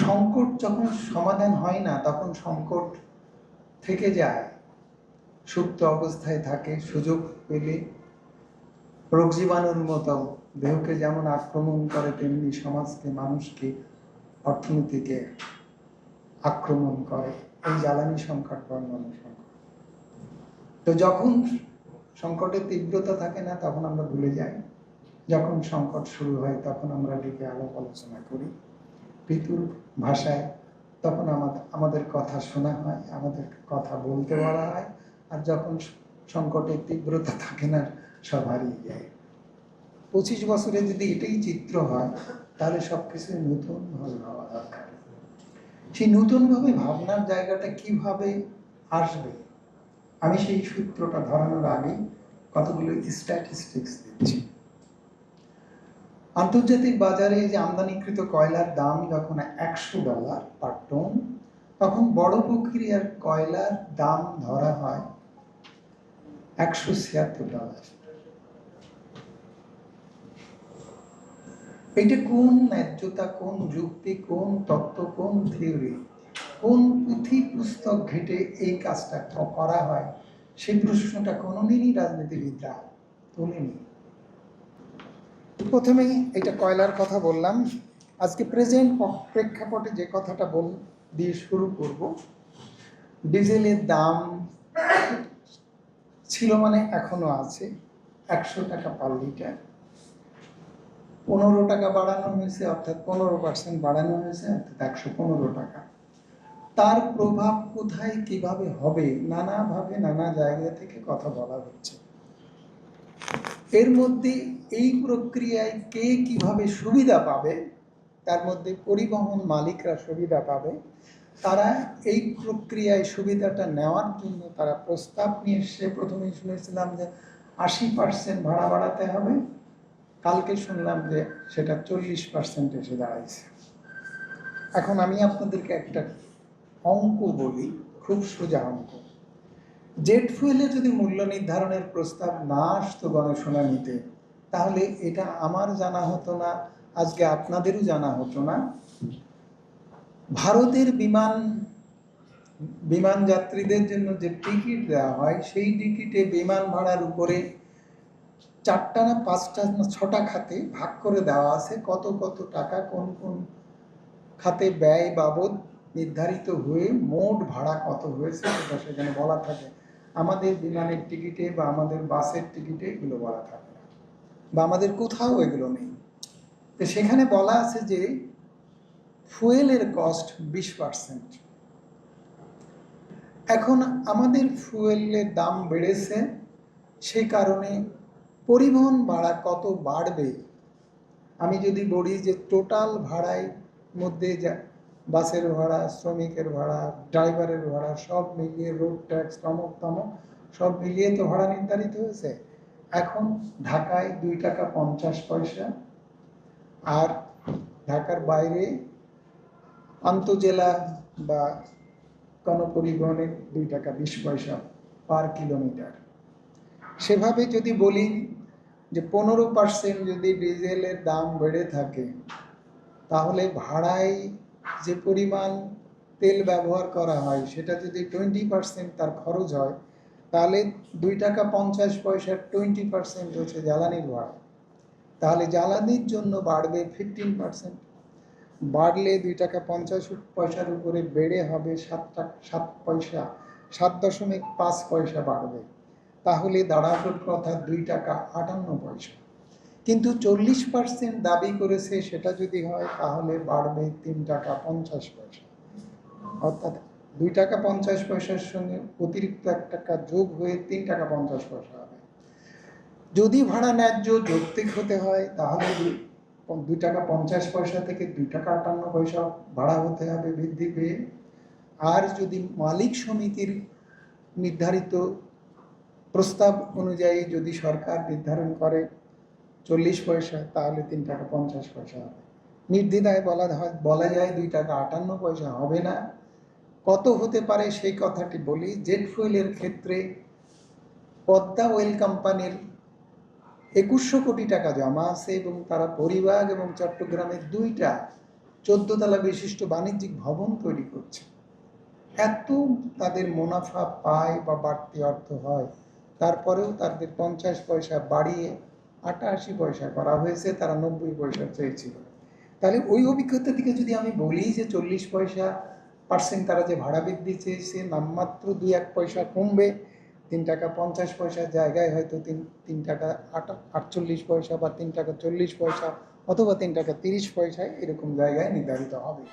সংকট যখন সমাধান হয় না তখন সংকট থেকে যায়, সুপ্ত অবস্থায় থাকে। সুযোগ পেলে রোগ জীবাণুর মতো দেহকে যেমন আক্রমণ করে, তেমনি সমাজকে, মানুষকে, অর্থনীতিকে আক্রমণ করে। এই জ্বালানি সংকট, বর্ণনা সংকট। তো যখন সংকটের তীব্রতা থাকে না তখন আমরা ভুলে যাই, যখন সংকট শুরু হয় তখন আমরা ডেকে আলাপ আলোচনা করি পিতুর ভাষায়, তখন আমাদের কথা শোনা হয়, আমাদের কথা বলতে বলা হয়। আর যখন সংকটের তীব্রতা থাকে না, সব হারিয়ে যায়। 25 বছরে যদি এটাই চিত্র হয়, তাহলে সবকিছু নতুনভাবে ভাবা দরকার। সেই নতুনভাবে ভাবনার জায়গাটা কিভাবে আসবে, আমি সেই সূত্রটা ধরানোর আগে কতগুলো স্ট্যাটিস্টিক্স দিচ্ছি। আন্তর্জাতিক বাজারে যে আমদানিকৃত কয়লার দাম যখন $100 পার টন, তখন বড় প্রক্রিয়ার কয়লার দাম ধরা হয় $176। এটা কোন ন্যায্যতা, কোন যুক্তি, কোন তত্ত্ব, কোন থিওরি, কোন পুঁথি পুস্তক ঘেটে এই কাজটা করা হয়, সেই প্রশ্নটা কোনোদিনই রাজনীতিবিদরা তোলেনি। প্রথমেই এটা কয়লার কথা বললাম। আজকে প্রেজেন্ট প্রেক্ষাপটে যে কথাটা দিয়ে শুরু করব, ডিজেলের দাম ছিল মানে এখনো আছে $100 পার লিটার। 15 টাকা বাড়ানো হয়েছে, অর্থাৎ 15% বাড়ানো হয়েছে, অর্থাৎ $115। তার প্রভাব কোথায় কিভাবে হবে, নানাভাবে নানা জায়গা থেকে কথা বলা হচ্ছে। এর মধ্যে এই প্রক্রিয়ায় কে কিভাবে সুবিধা পাবে, তার মধ্যে পরিবহন মালিকরা সুবিধা পাবে। তারা এই প্রক্রিয়ায় সুবিধাটা নেওয়ার জন্য তারা প্রস্তাব নিয়ে এসে, প্রথমেই শুনেছিলাম যে 80% ভাড়া বাড়াতে হবে, কালকে শুনলাম যে সেটা 40% এসে দাঁড়াইছে। এখন আমি আপনাদেরকে একটা অঙ্ক বলি, খুব সোজা অঙ্ক। জেট ফুয়েলে যদি মূল্য নির্ধারণের প্রস্তাব না আসতো গণশুনানিতে, তাহলে এটা আমার জানা হতো না, আজকে আপনাদেরও জানা হতো না। ভারতের বিমান যাত্রীদের জন্য যে টিকিট দেওয়া হয়, সেই টিকিটে বিমান ভাড়ার উপরে 4টা না 5টা না 6টা খাতে ভাগ করে দেওয়া আছে, কত কত টাকা কোন কোন খাতে ব্যয় বাবদ নির্ধারিত হয়ে মোট ভাড়া কত হয়েছে সেটা সেখানে বলা থাকে। আমাদের বিমানের টিকিটে বা আমাদের বাসের টিকিটে এগুলো বলা থাকে না, বা আমাদের কোথাও এগুলো নেই। তো সেখানে বলা আছে যে ফুয়েলের কস্ট 20%। এখন আমাদের ফুয়েলের দাম বেড়েছে, সেই কারণে পরিবহন ভাড়া কত বাড়বে। আমি যদি বলি যে টোটাল ভাড়ায় মধ্যে যা বাসের ভাড়া, শ্রমিকের ভাড়া, ড্রাইভারের ভাড়া সব মিলিয়ে, রোড ট্যাক্স, তমক তমক সব মিলিয়ে তো ভাড়া নির্ধারিত হয়েছে। এখন ঢাকায় $2.50, আর ঢাকার বাইরে আন্তঃজেলা বা গণপরিবহনে $2.20 পার কিলোমিটার। সেভাবে যদি বলি যে 15% যদি ডিজেলের দাম বেড়ে থাকে, তাহলে ভাড়ায় যে পরিমাণ তেল ব্যবহার করা হয় সেটা যদি 20% তার খরচ হয়, তাহলে $2.50 20% হচ্ছে জ্বালানির ভাড়া। তাহলে জ্বালানির জন্য বাড়বে 15%। বাড়লে $2.50 উপরে বেড়ে হবে 7 পয়সা, 7.5 পয়সা বাড়বে। তাহলে দাঁড়ানোর কথা $2.58। কিন্তু 40% দাবি করেছে, সেটা যদি হয় তাহলে বাড়বে $3.50। অর্থাৎ $2.50 সঙ্গে অতিরিক্ত $1 যোগ হয়ে $3.50 হবে। যদি ভাড়া ন্যায্য যৌক্তিক হতে হয়, তাহলে $2.50 থেকে $2.58 ভাড়া হতে হবে বৃদ্ধি পেয়ে। আর যদি মালিক সমিতির নির্ধারিত প্রস্তাব অনুযায়ী যদি সরকার নির্ধারণ করে 40 পয়সা, তাহলে $3.50 হবে। নির্দ্বিধায় বলা যায় $2.58 হবে না। কত হতে পারে সেই কথাটি বলি। জেট ফুয়েলের ক্ষেত্রে পদ্মা অয়েল কোম্পানির 2100 কোটি টাকা জমা আছে, এবং তারা পরিবার এবং চট্টগ্রামের 2টা 14 তলা বিশিষ্ট বাণিজ্যিক ভবন তৈরি করছে। এত তাদের মুনাফা পায় বা বাড়তি অর্থ হয়, তারপরেও তাদের 50 পয়সা বাড়িয়ে 88 পয়সা করা হয়েছে, তারা 90 পয়সা চেয়েছিল। তাহলে ওই অভিজ্ঞতা থেকে যদি আমি বলি যে 40% তারা যে ভাড়া বৃদ্ধি চেয়েছে, নামমাত্র 2-1 পয়সা কমবে, 3 টাকা 50 পয়সার জায়গায় হয়তো 3 টাকা 48 পয়সা বা 3 টাকা 40 পয়সা অথবা 3 টাকা 30 পয়সায় এরকম জায়গায় নির্ধারিত হবে।